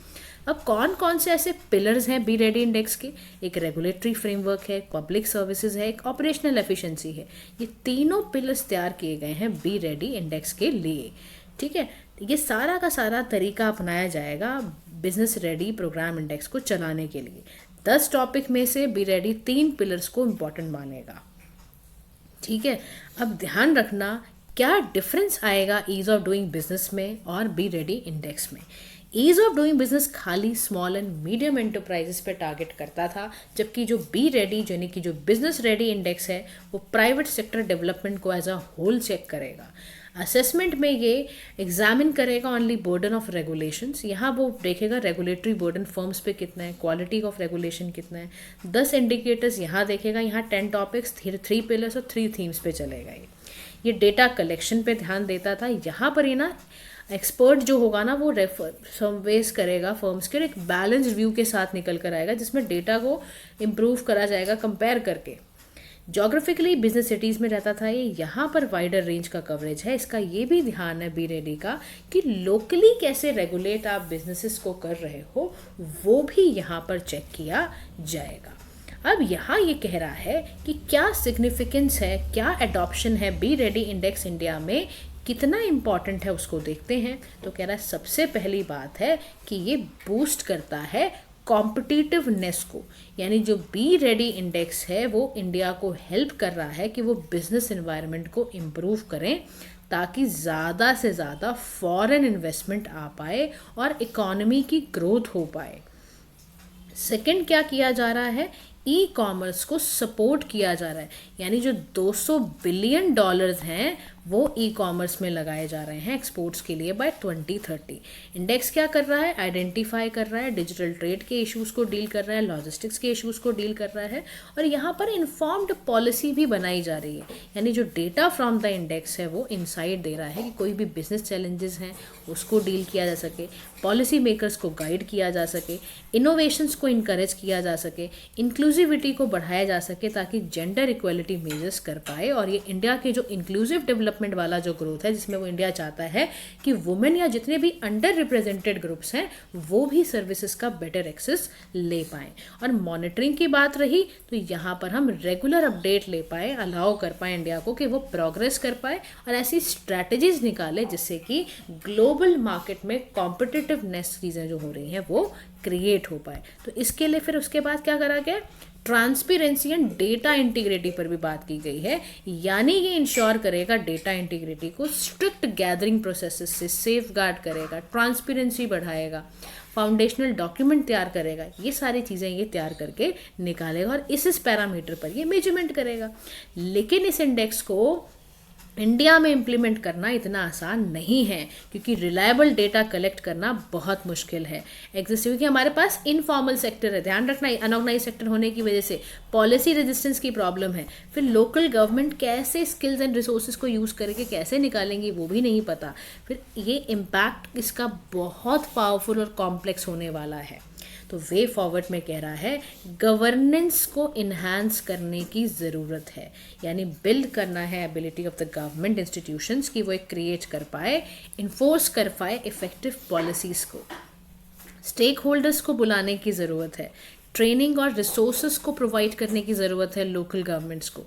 अब कौन कौन से ऐसे पिलर्स हैं बी रेडी इंडेक्स के? एक रेगुलेटरी फ्रेमवर्क है, पब्लिक सर्विसेज है, एक ऑपरेशनल एफिशिएंसी है। ये तीनों पिलर्स तैयार किए गए हैं बी रेडी इंडेक्स के लिए। ठीक है, ये सारा का सारा तरीका अपनाया जाएगा बिजनेस रेडी प्रोग्राम इंडेक्स को चलाने के लिए। 10 टॉपिक में से बी रेडी 3 पिलर्स को इम्पॉर्टेंट मानेगा। ठीक है, अब ध्यान रखना क्या डिफरेंस आएगा ईज ऑफ डूइंग बिजनेस में और बी रेडी इंडेक्स में। ईज ऑफ डूइंग बिजनेस खाली स्मॉल एंड मीडियम एंटरप्राइजेस पे टारगेट करता था, जबकि जो बी रेडी यानी कि जो बिजनेस रेडी इंडेक्स है वो प्राइवेट सेक्टर डेवलपमेंट को एज अ होल चेक करेगा। असेसमेंट में ये एग्जामिन करेगा ओनली बर्डन ऑफ रेगुलेशंस, यहाँ वो देखेगा रेगुलेटरी बर्डन फर्म्स पे कितना है, क्वालिटी ऑफ रेगुलेशन कितना है। 10 इंडिकेटर्स यहाँ देखेगा, यहाँ 10 टॉपिक्स, 3 पिलर्स और 3 थीम्स पे चलेगा। ये डेटा कलेक्शन पे ध्यान देता था। यहाँ पर ये ना एक्सपर्ट जो होगा ना वो सर्वेस करेगा फर्म्स के, एक बैलेंस व्यू के साथ निकल कर आएगा जिसमें डेटा को इम्प्रूव करा जाएगा कंपेयर करके। जोग्राफिकली बिजनेस सिटीज़ में रहता था ये, यहाँ पर वाइडर रेंज का कवरेज है। इसका ये भी ध्यान है बी रेडी का कि लोकली कैसे रेगुलेट आप बिजनेसेस को कर रहे हो, वो भी यहाँ पर चेक किया जाएगा। अब यहाँ ये कह रहा है कि क्या सिग्निफिकेंस है, क्या एडॉप्शन है बी रेडी इंडेक्स इंडिया में, कितना इम्पॉर्टेंट है उसको देखते हैं। तो कह रहा है सबसे पहली बात है कि ये बूस्ट करता है कॉम्पिटिटिवनेस को, यानी जो बी रेडी इंडेक्स है वो इंडिया को हेल्प कर रहा है कि वो बिजनेस एनवायरनमेंट को इम्प्रूव करें ताकि ज़्यादा से ज़्यादा फॉरेन इन्वेस्टमेंट आ पाए और इकोनॉमी की ग्रोथ हो पाए। सेकंड क्या किया जा रहा है, ई कॉमर्स को सपोर्ट किया जा रहा है, यानी जो $200 बिलियन हैं वो ई कॉमर्स में लगाए जा रहे हैं एक्सपोर्ट्स के लिए बाय 2030। इंडेक्स क्या कर रहा है, आइडेंटिफाई कर रहा है, डिजिटल ट्रेड के इश्यूज़ को डील कर रहा है, लॉजिस्टिक्स के इश्यूज़ को डील कर रहा है, और यहाँ पर इन्फॉर्म्ड पॉलिसी भी बनाई जा रही है। यानी जो डेटा फ्रॉम द इंडेक्स है वो इनसाइट दे रहा है कि कोई भी बिजनेस चैलेंजेस हैं उसको डील किया जा सके, पॉलिसी मेकर्स को गाइड किया जा सके, इनोवेशंस को इनकरेज किया जा सके, इंक्लूसिविटी को बढ़ाया जा सके ताकि जेंडर इक्वलिटी मेजर्स कर पाए। और ये इंडिया के जो इंक्लूसिव डेवलपमेंट डेवलपमेंट वाला जो ग्रोथ है, जिसमें वो इंडिया चाहता है कि वुमेन या जितने भी अंडर रिप्रेजेंटेड ग्रुप्स हैं वो भी सर्विसेज का बेटर एक्सेस ले पाएँ। और मॉनिटरिंग की बात रही तो यहाँ पर हम रेगुलर अपडेट ले पाए, अलाउ कर पाए इंडिया को कि वो प्रोग्रेस कर पाए और ऐसी स्ट्रैटेजीज निकाले जिससे कि ग्लोबल मार्केट में कॉम्पिटिटिवनेस चीज़ें जो हो रही हैं वो क्रिएट हो पाए। तो इसके लिए फिर उसके बाद क्या करा गया, ट्रांसपेरेंसी एंड डेटा इंटीग्रिटी पर भी बात की गई है, यानी ये इंश्योर करेगा डेटा इंटीग्रिटी को, स्ट्रिक्ट गैदरिंग प्रोसेसेस से सेफ गार्ड करेगा, ट्रांसपेरेंसी बढ़ाएगा, फाउंडेशनल डॉक्यूमेंट तैयार करेगा, ये सारी चीज़ें ये तैयार करके निकालेगा और इस पैरामीटर पर ये मेजरमेंट करेगा। लेकिन इस इंडेक्स को इंडिया में इम्प्लीमेंट करना इतना आसान नहीं है क्योंकि रिलायबल डेटा कलेक्ट करना बहुत मुश्किल है। एग्जिस्टिव क्योंकि हमारे पास इनफॉर्मल सेक्टर है, ध्यान रखना, अनऑर्गेनाइज सेक्टर होने की वजह से पॉलिसी रेजिस्टेंस की प्रॉब्लम है। फिर लोकल गवर्नमेंट कैसे स्किल्स एंड रिसोर्सेज को यूज़ करके कैसे निकालेंगी वो भी नहीं पता। फिर ये इम्पैक्ट इसका बहुत पावरफुल और कॉम्प्लेक्स होने वाला है। तो वे फॉरवर्ड में कह रहा है गवर्नेंस को इन्हांस करने की ज़रूरत है, यानी बिल्ड करना है ability of the government institutions कि वो एक क्रिएट कर पाए, इन्फोर्स कर पाए इफ़ेक्टिव पॉलिसीज़ को। स्टेक होल्डर्स को बुलाने की ज़रूरत है, ट्रेनिंग और रिसोर्सेज को प्रोवाइड करने की ज़रूरत है लोकल गवर्नमेंट्स को,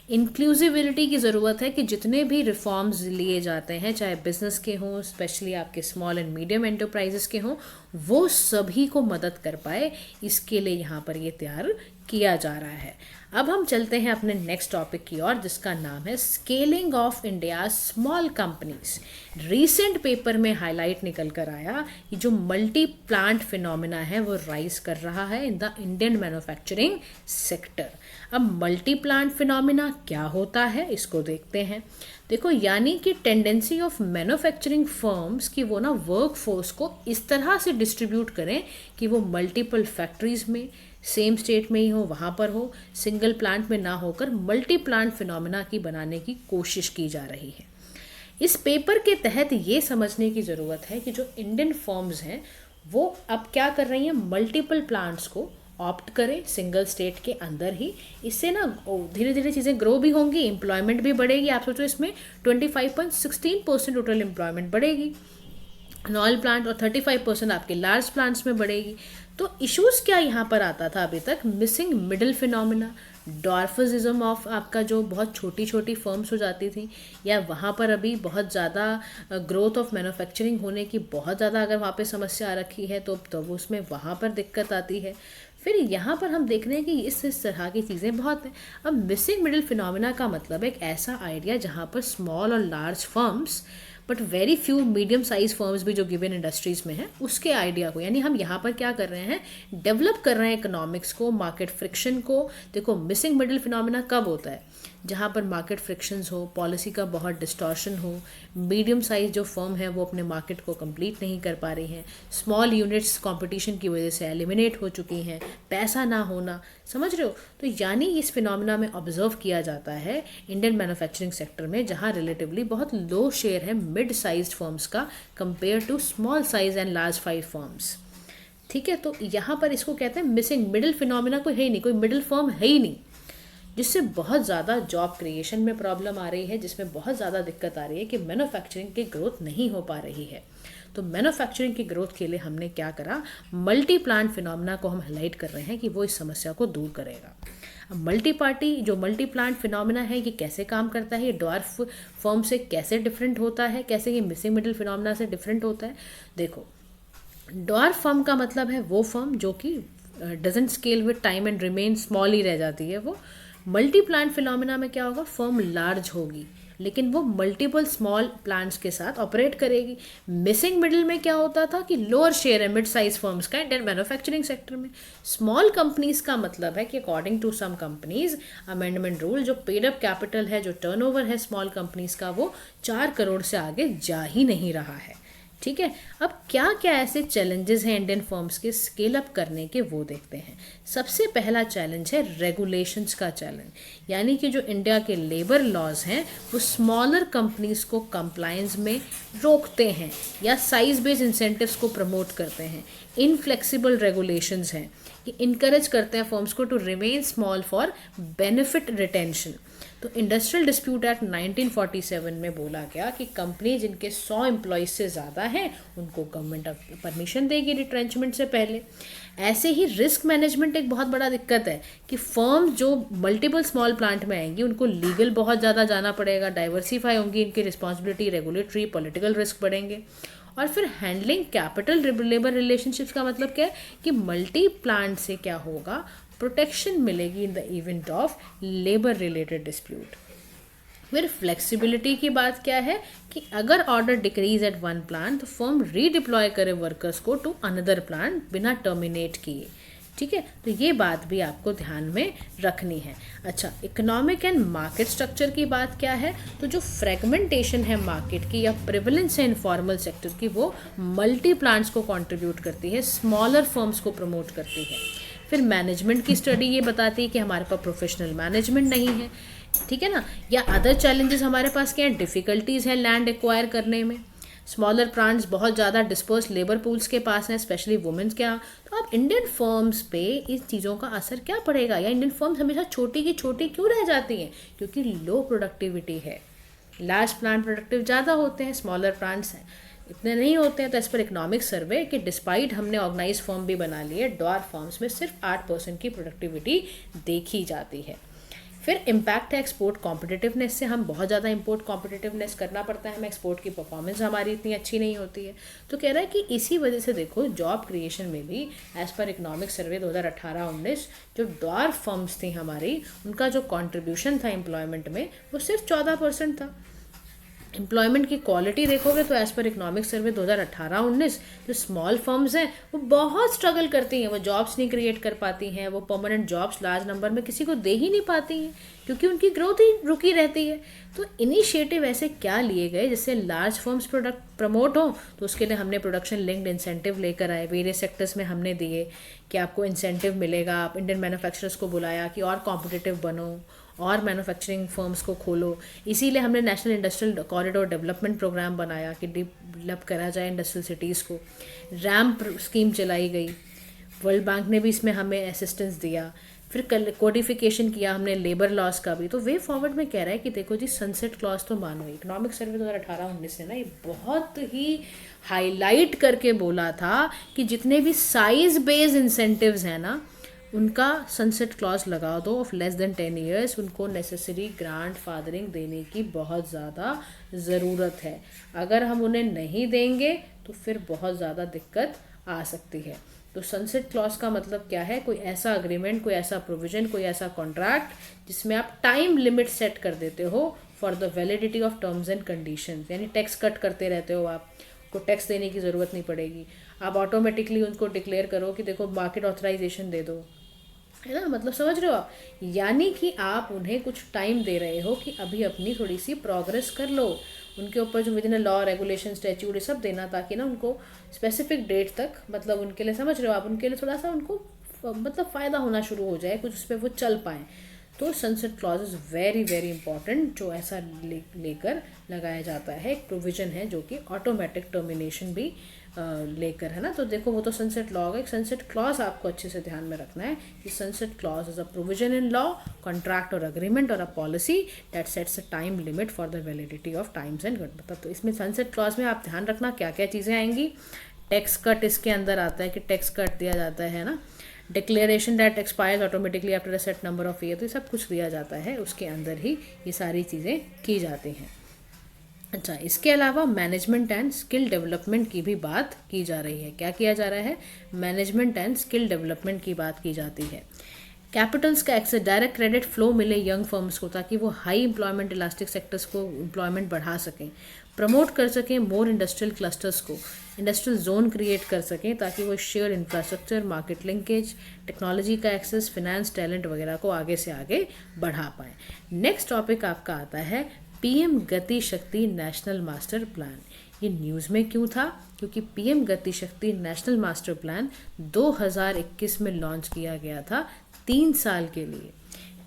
इंक्लूसिविटी की ज़रूरत है कि जितने भी रिफॉर्म्स लिए जाते हैं चाहे बिजनेस के हों, स्पेशली आपके स्मॉल एंड मीडियम एंटरप्राइजेस के हों, वो सभी को मदद कर पाए। इसके लिए यहाँ पर ये तैयार किया जा रहा है। अब हम चलते हैं अपने नेक्स्ट टॉपिक की ओर जिसका नाम है scaling of India small companies. Recent paper में हाईलाइट निकल कर आया कि जो मल्टी प्लांट फिनोमिना है वो राइज कर रहा है in the Indian manufacturing sector. अब मल्टी प्लांट फिनोमिना क्या होता है इसको देखते हैं। देखो, यानी कि टेंडेंसी ऑफ मैन्युफैक्चरिंग फर्म्स कि वो ना वर्क फोर्स को इस तरह से डिस्ट्रीब्यूट करें कि वो मल्टीपल फैक्ट्रीज में सेम स्टेट में ही हो, वहाँ पर हो, सिंगल प्लांट में ना होकर मल्टी प्लांट फिनोमिना की बनाने की कोशिश की जा रही है। इस पेपर के तहत ये समझने की ज़रूरत है कि जो इंडियन फर्म्स हैं वो अब क्या कर रही हैं, मल्टीपल प्लांट्स को ऑप्ट करें सिंगल स्टेट के अंदर ही। इससे ना धीरे धीरे चीज़ें ग्रो भी होंगी, एम्प्लॉयमेंट भी बढ़ेगी। आप सोचो इसमें 25.16% टोटल एम्प्लॉयमेंट बढ़ेगी स्मॉल प्लांट और 35% आपके लार्ज प्लांट्स में बढ़ेगी। तो इश्यूज़ क्या यहाँ पर आता था अभी तक, मिसिंग मिडिल फिनोमिना, डॉर्फिज्म ऑफ आपका जो बहुत छोटी छोटी फर्म्स हो जाती थी, या वहाँ पर अभी बहुत ज़्यादा ग्रोथ ऑफ मैन्युफैक्चरिंग होने की बहुत ज़्यादा अगर वहाँ पे समस्या आ रखी है तो उसमें वहाँ पर दिक्कत आती है। फिर यहाँ पर हम देख रहे हैं कि इस तरह की चीज़ें बहुत हैं। अब मिसिंग मिडिल फिनोमिना का मतलब एक ऐसा आइडिया जहाँ पर स्मॉल और large firms but very few medium size firms भी जो गिवन इंडस्ट्रीज़ में हैं उसके आइडिया को, यानी हम यहाँ पर क्या कर रहे हैं, डेवलप कर रहे हैं इकोनॉमिक्स को, मार्केट फ्रिक्शन को। देखो, मिसिंग मिडिल फिनोमिना कब होता है, जहाँ पर मार्केट फ्रिक्शंस हो, पॉलिसी का बहुत डिस्टॉर्शन हो, मीडियम साइज जो फर्म है वो अपने मार्केट को कंप्लीट नहीं कर पा रही हैं, स्मॉल यूनिट्स कंपटीशन की वजह से एलिमिनेट हो चुकी हैं, पैसा ना होना, समझ रहे हो। तो यानी इस फिनोमिना में ऑब्जर्व किया जाता है इंडियन मैन्युफैक्चरिंग सेक्टर में, जहाँ रिलेटिवली बहुत लो शेयर है मिड साइज फर्म्स का compare to small size and large size firms. ठीक है, तो यहाँ पर इसको कहते हैं मिसिंग मिडिल फिनोमिना। कोई है ही नहीं, कोई मिडिल फर्म है ही नहीं, जिससे बहुत ज़्यादा जॉब क्रिएशन में प्रॉब्लम आ रही है, जिसमें बहुत ज़्यादा दिक्कत आ रही है कि मैन्युफैक्चरिंग की ग्रोथ नहीं हो पा रही है। तो मैन्युफैक्चरिंग की ग्रोथ के लिए हमने क्या करा, मल्टी प्लांट फिनोमिना को हम हाईलाइट कर रहे हैं कि वो इस समस्या को दूर करेगा। अब मल्टी प्लांट फिनोमिना है ये कैसे काम करता है, ये ड्वार्फ फर्म से कैसे डिफरेंट होता है, कैसे ये मिसिंग मिडिल फिनोमिना से डिफरेंट होता है। देखो, ड्वार्फ फर्म का मतलब है वो फर्म जो कि doesn't scale with time and remain small ही रह जाती है वो। मल्टी प्लांट फिनोमिना में क्या होगा, फर्म लार्ज होगी लेकिन वो मल्टीपल स्मॉल प्लांट्स के साथ ऑपरेट करेगी। मिसिंग मिडिल में क्या होता था कि लोअर शेयर है मिड साइज फर्म्स का इंडियन मैन्युफैक्चरिंग सेक्टर में। स्मॉल कंपनीज का मतलब है कि according to some companies amendment rule, जो पेड अप कैपिटल है, जो टर्नओवर है स्मॉल कंपनीज का, वो 4 करोड़ से आगे जा ही नहीं रहा है। ठीक है, अब क्या क्या ऐसे चैलेंजेस हैं इंडियन फर्म्स के स्केल अप करने के, वो देखते हैं। सबसे पहला चैलेंज है रेगुलेशंस का चैलेंज, यानी कि जो इंडिया के लेबर लॉज हैं वो स्मॉलर कंपनीज को कंप्लायंस में रोकते हैं या साइज बेस्ड इंसेंटिव्स को प्रमोट करते हैं। इनफ्लेक्सिबल रेगुलेशंस हैं कि इनकरेज करते हैं फर्म्स को to remain small for benefit retention. तो इंडस्ट्रियल डिस्प्यूट एक्ट 1947 में बोला गया कि कंपनी जिनके 100 एम्प्लॉयज़ से ज़्यादा हैं उनको गवर्नमेंट परमिशन देगी रिट्रेंचमेंट से पहले। ऐसे ही रिस्क मैनेजमेंट एक बहुत बड़ा दिक्कत है कि फर्म जो मल्टीपल स्मॉल प्लांट में आएंगी उनको लीगल बहुत ज़्यादा जाना पड़ेगा, डाइवर्सिफाई होंगी इनकी रिस्पॉन्सिबिलिटी, रेगुलेटरी पॉलिटिकल रिस्क बढ़ेंगे। और फिर हैंडलिंग कैपिटल लेबर रिलेशनशिप्स का मतलब क्या है कि मल्टी प्लांट से क्या होगा, प्रोटेक्शन मिलेगी in the event of labour related dispute. फिर फ्लेक्सिबिलिटी की बात क्या है कि अगर order decrease at one plant तो फर्म रीडिप्लॉय करे वर्कर्स को टू अनदर प्लांट बिना टर्मिनेट किए। ठीक है, तो ये बात भी आपको ध्यान में रखनी है। अच्छा, इकोनॉमिक एंड मार्केट स्ट्रक्चर की बात क्या है, तो जो फ्रेगमेंटेशन है मार्केट की या प्रिवलेंस है इनफॉर्मल सेक्टर की, वो मल्टी प्लांट्स को कंट्रीब्यूट करती है, स्मॉलर फर्म्स को प्रमोट करती है। फिर मैनेजमेंट की स्टडी ये बताती है कि हमारे पास प्रोफेशनल मैनेजमेंट नहीं है, ठीक है ना, या अदर चैलेंजेस हमारे पास क्या है, डिफ़िकल्टीज़ है लैंड एक्वायर करने में, स्मॉलर प्लांट्स बहुत ज़्यादा डिस्पर्स लेबर पूल्स के पास हैं, स्पेशली वुमेन्स के यहाँ। तो अब इंडियन फर्म्स पे इस चीज़ों का असर क्या पड़ेगा, या इंडियन फर्म्स हमेशा छोटी की छोटी क्यों रह जाती हैं, क्योंकि लो प्रोडक्टिविटी है। लार्ज प्लांट प्रोडक्टिव ज़्यादा होते हैं, स्मॉलर प्लांट्स हैं इतने नहीं होते हैं। तो एज पर इकोनॉमिक सर्वे कि डिस्पाइट हमने ऑर्गेनाइज फर्म भी बना लिए, डॉर फर्म्स में सिर्फ 8% की प्रोडक्टिविटी देखी जाती है। फिर इम्पैक्ट है एक्सपोर्ट कॉम्पिटिटिवनेस से, हम बहुत ज़्यादा इंपोर्ट कॉम्पिटिटिवनेस करना पड़ता है हमें, एक्सपोर्ट की परफॉर्मेंस हमारी इतनी अच्छी नहीं होती है। तो कह रहा है कि इसी वजह से देखो जॉब क्रिएशन में भी एज़ पर इकोनॉमिक सर्वे 2018-19 जो डॉर फर्म्स थी हमारी, उनका जो कॉन्ट्रीब्यूशन था एम्प्लॉयमेंट में वो सिर्फ 14% था। एम्प्लॉयमेंट की क्वालिटी देखोगे तो एज़ पर इकोनॉमिक सर्वे 2018-19 जो स्मॉल फर्म्स हैं वो बहुत स्ट्रगल करती हैं, वो जॉब्स नहीं क्रिएट कर पाती हैं, वो परमानेंट जॉब्स लार्ज नंबर में किसी को दे ही नहीं पाती हैं क्योंकि उनकी ग्रोथ ही रुकी रहती है। तो इनिशिएटिव ऐसे क्या लिए गए जिससे लार्ज फर्म्स प्रोडक्ट प्रमोट हो, तो उसके लिए हमने प्रोडक्शन लिंक्ड इंसेंटिव लेकर आए, वेरियस सेक्टर्स में हमने दिए कि आपको इंसेंटिव मिलेगा। आप इंडियन मैन्युफैक्चरर्स को बुलाया कि और कॉम्पिटिटिव बनो और मैन्युफैक्चरिंग फर्म्स को खोलो। इसीलिए हमने national industrial corridor development program बनाया कि डेवलप करा जाए इंडस्ट्रियल सिटीज़ को। रैम्प स्कीम चलाई गई, वर्ल्ड बैंक ने भी इसमें हमें असिस्टेंस दिया। फिर कोडिफिकेशन किया हमने लेबर लॉस का भी। तो वे फॉरवर्ड में कह रहा है कि देखो जी सनसेट क्लॉज तो मानो, इकोनॉमिक सर्वे 2018-19 ने ना ये बहुत ही हाईलाइट करके बोला था कि जितने भी साइज बेस्ड इंसेंटिव्स हैं ना उनका सनसेट क्लॉज लगा दो ऑफ लेस देन 10 ईयर्स, उनको नेसेसरी ग्रांट फादरिंग देने की बहुत ज़्यादा ज़रूरत है। अगर हम उन्हें नहीं देंगे तो फिर बहुत ज़्यादा दिक्कत आ सकती है। तो सनसेट क्लॉज का मतलब क्या है, कोई ऐसा अग्रीमेंट, कोई ऐसा प्रोविजन, कोई ऐसा कॉन्ट्रैक्ट जिसमें आप टाइम लिमिट सेट कर देते हो for the validity of terms and conditions, यानी टैक्स कट करते रहते हो, आपको टैक्स देने की ज़रूरत नहीं पड़ेगी। आप ऑटोमेटिकली उनको डिक्लेयर करो कि देखो मार्केट ऑथराइजेशन दे दो, है ना, मतलब समझ रहे हो आप, यानी कि आप उन्हें कुछ टाइम दे रहे हो कि अभी अपनी थोड़ी सी प्रोग्रेस कर लो उनके ऊपर, जो with in law regulation statute ये सब देना, ताकि ना उनको स्पेसिफिक डेट तक, मतलब उनके लिए समझ रहे हो आप, उनके लिए थोड़ा सा उनको मतलब फ़ायदा होना शुरू हो जाए, कुछ उस पर वो चल पाएँ। तो sunset clause is very very important, जो ऐसा लेकर लगाया जाता है, एक प्रोविज़न है जो कि ऑटोमेटिक टर्मिनेशन भी लेकर, है ना। तो देखो वो तो सनसेट लॉ है, एक सनसेट क्लॉज आपको अच्छे से ध्यान में रखना है कि sunset clause is a provision in law, contract और अग्रीमेंट और a policy that sets a time limit for the validity of times and मतलब। तो इसमें सनसेट क्लॉज में आप ध्यान रखना क्या क्या चीज़ें आएंगी। टैक्स कट इसके अंदर आता है कि टैक्स कट दिया जाता है ना, declaration that expires automatically after a set number of year, तो ये सब कुछ दिया जाता है, उसके अंदर ही ये सारी चीज़ें की जाती हैं। अच्छा, इसके अलावा मैनेजमेंट एंड स्किल डेवलपमेंट की भी बात की जा रही है। क्या किया जा रहा है, मैनेजमेंट एंड स्किल डेवलपमेंट की बात की जाती है। कैपिटल्स का एक्सेस, डायरेक्ट क्रेडिट फ्लो मिले यंग फर्म्स को ताकि वो हाई एम्प्लॉयमेंट इलास्टिक सेक्टर्स को एम्प्लॉयमेंट बढ़ा सकें, प्रमोट कर सकें मोर इंडस्ट्रियल क्लस्टर्स को, इंडस्ट्रियल जोन क्रिएट कर सकें ताकि वो share infrastructure, market linkage, technology का एक्सेस, फिनेंस, टैलेंट वगैरह को आगे से आगे बढ़ा पाएँ। नेक्स्ट टॉपिक आपका आता है PM Gati Shakti national master plan. ये न्यूज़ में क्यों था, क्योंकि PM Gati Shakti national master plan 2021 में लॉन्च किया गया था 3 साल के लिए।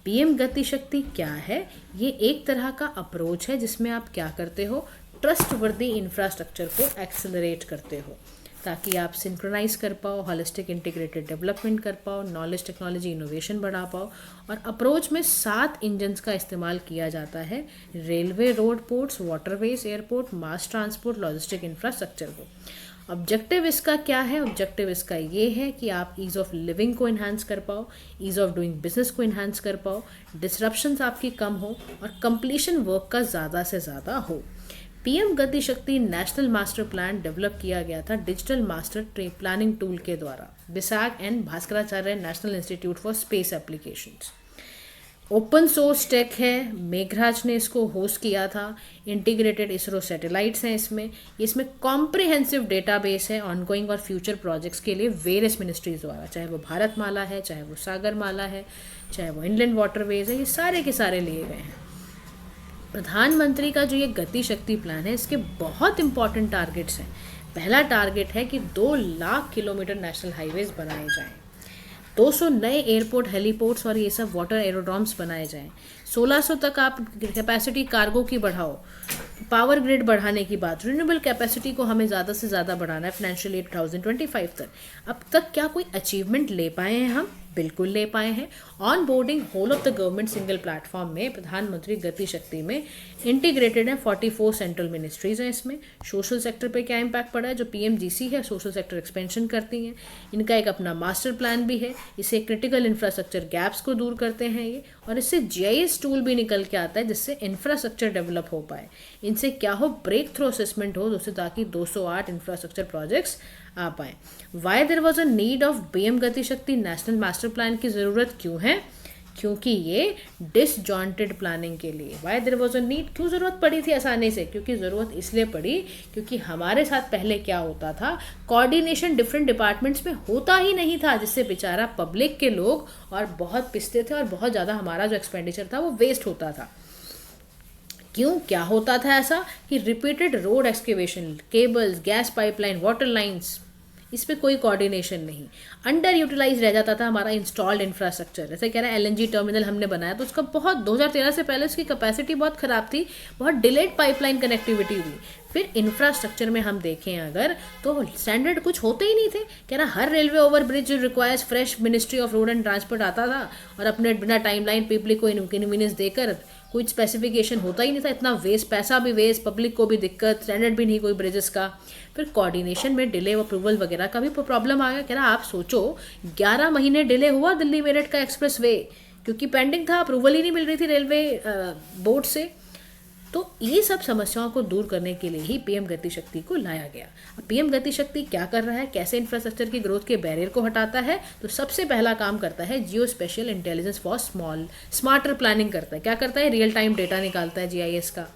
पीएम गति शक्ति क्या है, ये एक तरह का अप्रोच है जिसमें आप क्या करते हो, ट्रस्टवर्दी इंफ्रास्ट्रक्चर को एक्सेलरेट करते हो। ताकि आप सिंक्रोनाइज कर पाओ, होलिस्टिक इंटीग्रेटेड डेवलपमेंट कर पाओ, नॉलेज टेक्नोलॉजी इनोवेशन बढ़ा पाओ। और अप्रोच में 7 इंजन्स का इस्तेमाल किया जाता है, railway, road, ports, waterways, airport, mass transport, logistic infrastructure को। ऑब्जेक्टिव इसका क्या है? ऑब्जेक्टिव इसका ये है कि आप ईज़ ऑफ लिविंग को इन्हांस कर पाओ, ईज़ ऑफ डूइंग बिजनेस को इन्हांस कर पाओ, डिसरप्शंस आपकी कम हो और कंप्लीशन वर्क का ज़्यादा से ज़्यादा हो। PM Gati Shakti national master plan develop किया गया था डिजिटल मास्टर प्लानिंग टूल के द्वारा, BISAG and Bhaskaracharya national institute for space applications. Open source tech है, मेघराज ने इसको होस्ट किया था, इंटीग्रेटेड इसरो सैटेलाइट्स हैं इसमें कॉम्प्रिहेंसिव डेटाबेस है ऑनगोइंग और फ्यूचर प्रोजेक्ट्स के लिए वेरियस मिनिस्ट्रीज द्वारा, चाहे वो भारतमाला है, चाहे वो सागरमाला है, चाहे वो इनलैंड वाटरवेज है, ये सारे के सारे लिए गए हैं। प्रधानमंत्री का जो ये गति शक्ति प्लान है, इसके बहुत इंपॉर्टेंट टारगेट्स हैं। पहला टारगेट है कि 2 लाख किलोमीटर नेशनल हाईवेज बनाए जाएं, 200 नए एयरपोर्ट, हेलीपोर्ट्स और ये सब वाटर एरोड्रॉम्स बनाए जाएं, 1600 तक आप कैपेसिटी कार्गो की बढ़ाओ, पावर ग्रिड बढ़ाने की बात, रिन्यूएबल कैपेसिटी को हमें ज़्यादा से ज़्यादा बढ़ाना है फाइनेंशियल ईयर 2025 तक। अब तक क्या कोई अचीवमेंट ले पाए हैं हम? बिल्कुल ले पाए हैं। On boarding whole of the government single platform में प्रधानमंत्री गति शक्ति में इंटीग्रेटेड है 44 सेंट्रल मिनिस्ट्रीज हैं। इसमें सोशल सेक्टर पे क्या इम्पैक्ट पड़ा है? जो पीएमजीसी है, सोशल सेक्टर एक्सपेंशन करती हैं, इनका एक अपना मास्टर प्लान भी है। इससे क्रिटिकल इंफ्रास्ट्रक्चर गैप्स को दूर करते हैं ये, और इससे जीआईएस टूल भी निकल के आता है जिससे इंफ्रास्ट्रक्चर डेवलप हो पाए। इनसे क्या हो? ब्रेक थ्रू असेसमेंट हो, जिससे ताकि 208 इंफ्रास्ट्रक्चर प्रोजेक्ट्स आ पाए। Why there was a need of PM Gati Shakti national master plan की ज़रूरत क्यों है? क्योंकि ये डिसजॉइंटेड प्लानिंग के लिए। Why there was a need, क्यों ज़रूरत पड़ी थी आसानी से? क्योंकि ज़रूरत इसलिए पड़ी क्योंकि हमारे साथ पहले क्या होता था, कोऑर्डिनेशन डिफरेंट डिपार्टमेंट्स में होता ही नहीं था, जिससे बेचारा पब्लिक के लोग और बहुत पिसते थे और बहुत ज़्यादा हमारा जो एक्सपेंडिचर था वो वेस्ट होता था। क्यों? क्या होता था ऐसा कि repeated road excavation, cables, gas pipeline, water lines, इस पर कोई कोऑर्डिनेशन नहीं, अंडर यूटिलाइज रह जाता था हमारा इंस्टॉल्ड इंफ्रास्ट्रक्चर। जैसे कह रहा है एलएनजी टर्मिनल हमने बनाया तो उसका बहुत 2013 से पहले उसकी कैपेसिटी बहुत ख़राब थी, बहुत डिलेड पाइपलाइन कनेक्टिविटी हुई। फिर इंफ्रास्ट्रक्चर में हम देखें अगर तो स्टैंडर्ड कुछ होते ही नहीं थे। कह रहा हर railway over bridge requires fresh ministry of road and transport आता था और अपने बिना टाइमलाइन पब्लिक को इनकन्वीनियंस देकर कोई स्पेसिफिकेशन होता ही नहीं था। इतना वेस्ट, पैसा भी वेस्ट, पब्लिक को भी दिक्कत, स्टैंडर्ड भी नहीं कोई ब्रिजेस का। फिर कोऑर्डिनेशन में डिले अप्रूवल वगैरह का भी प्रॉब्लम आ गया। कह रहा आप सोचो 11 महीने डिले हुआ दिल्ली मेरठ का एक्सप्रेस वे, क्योंकि पेंडिंग था, अप्रूवल ही नहीं मिल रही थी रेलवे बोर्ड से। तो ये सब समस्याओं को दूर करने के लिए ही पीएम गति शक्ति को लाया गया। अब पीएम गति शक्ति क्या कर रहा है, कैसे इंफ्रास्ट्रक्चर की ग्रोथ के बैरियर को हटाता है? तो सबसे पहला काम करता है geospatial intelligence for smarter planning करता है। क्या करता है? रियल टाइम डेटा निकालता है जीआईएस का,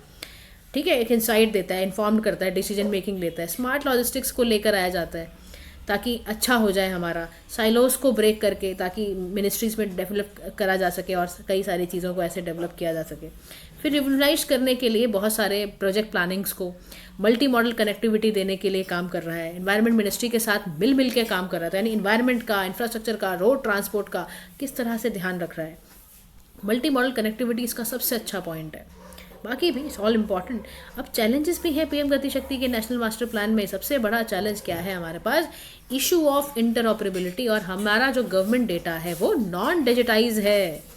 ठीक है, एक इंसाइट देता है, इन्फॉर्म करता है, डिसीजन मेकिंग लेता है, स्मार्ट लॉजिस्टिक्स को लेकर आया जाता है ताकि अच्छा हो जाए हमारा, साइलोस को ब्रेक करके ताकि मिनिस्ट्रीज में डेवलप करा जा सके और कई सारी चीज़ों को ऐसे डेवलप किया जा सके। फिर रिवोल्यूशनाइज करने के लिए बहुत सारे प्रोजेक्ट प्लानिंग्स को मल्टी मॉडल कनेक्टिविटी देने के लिए काम कर रहा है। एनवायरनमेंट मिनिस्ट्री के साथ मिल के काम कर रहा था, यानी इन्वायरमेंट का, इंफ्रास्ट्रक्चर का, रोड ट्रांसपोर्ट का किस तरह से ध्यान रख रहा है। मल्टी मॉडल कनेक्टिविटी इसका सबसे अच्छा पॉइंट है, बाकी भी इट्स ऑल इम्पॉर्टेंट। अब चैलेंजेस भी हैं पीएम गति शक्ति के नेशनल मास्टर प्लान में। सबसे बड़ा चैलेंज क्या है हमारे पास? इशू ऑफ इंटरऑपरेबिलिटी, और हमारा जो गवर्नमेंट डेटा है वो नॉन डिजिटाइज है।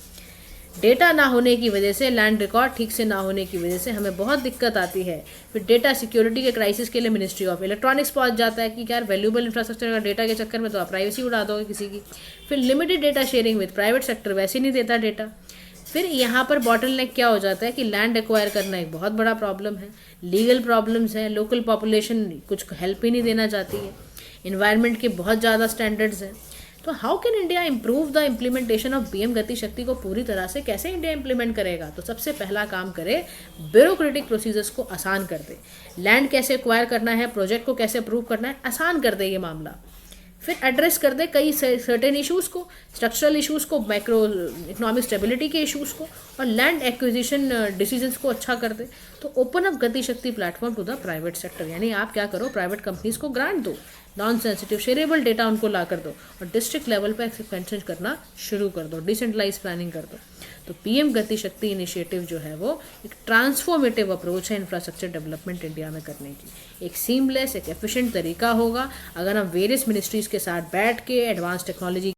डेटा ना होने की वजह से, लैंड रिकॉर्ड ठीक से ना होने की वजह से हमें बहुत दिक्कत आती है। फिर डेटा सिक्योरिटी के क्राइसिस के लिए मिनिस्ट्री ऑफ इलेक्ट्रॉनिक्स पहुंच जाता है कि यार वैल्यूबल इंफ्रास्ट्रक्चर का डेटा के चक्कर में तो आप प्राइवेसी उड़ा दोगे किसी की। फिर limited data sharing with private sector, वैसे नहीं देता डेटा। फिर यहाँ पर बॉटलनेक क्या हो जाता है कि लैंड एक्वायर करना एक बहुत बड़ा प्रॉब्लम है, लीगल प्रॉब्लम्स हैं, लोकल पॉपुलेशन कुछ हेल्प ही नहीं देना चाहती है, इन्वायरमेंट के बहुत ज़्यादा स्टैंडर्ड्स हैं। तो how can India improve the implementation of PM Gati शक्ति को पूरी तरह से कैसे इंडिया इम्प्लीमेंट करेगा? तो सबसे पहला काम करे, ब्यूरोक्रेटिक प्रोसीजर्स को आसान कर दे। लैंड कैसे एक्वायर करना है, प्रोजेक्ट को कैसे अप्रूव करना है, आसान कर दे ये मामला। फिर एड्रेस कर दे कई सर्टेन इश्यूज़ को, स्ट्रक्चरल इश्यूज़ को, माइक्रो इकोनॉमिक स्टेबिलिटी के इश्यूज़ को, और लैंड एक्विजिशन डिसीजंस को अच्छा कर दे। तो open up Gati Shakti platform to the private sector, यानी आप क्या करो, प्राइवेट कंपनीज को ग्रांट दो, नॉन सेंसिटिव शेयरेबल डेटा उनको ला कर दो, और डिस्ट्रिक्ट लेवल पर एक्सपेंशन करना शुरू कर दो, डिसेंट्रलाइज प्लानिंग कर दो। तो पीएम गति शक्ति इनिशिएटिव जो है वो एक ट्रांसफॉर्मेटिव अप्रोच है इंफ्रास्ट्रक्चर डेवलपमेंट इंडिया में करने की। एक सीमलेस, एक एफिशिएंट तरीका होगा अगर हम वेरियस मिनिस्ट्रीज़ के साथ बैठ के एडवांस टेक्नोलॉजी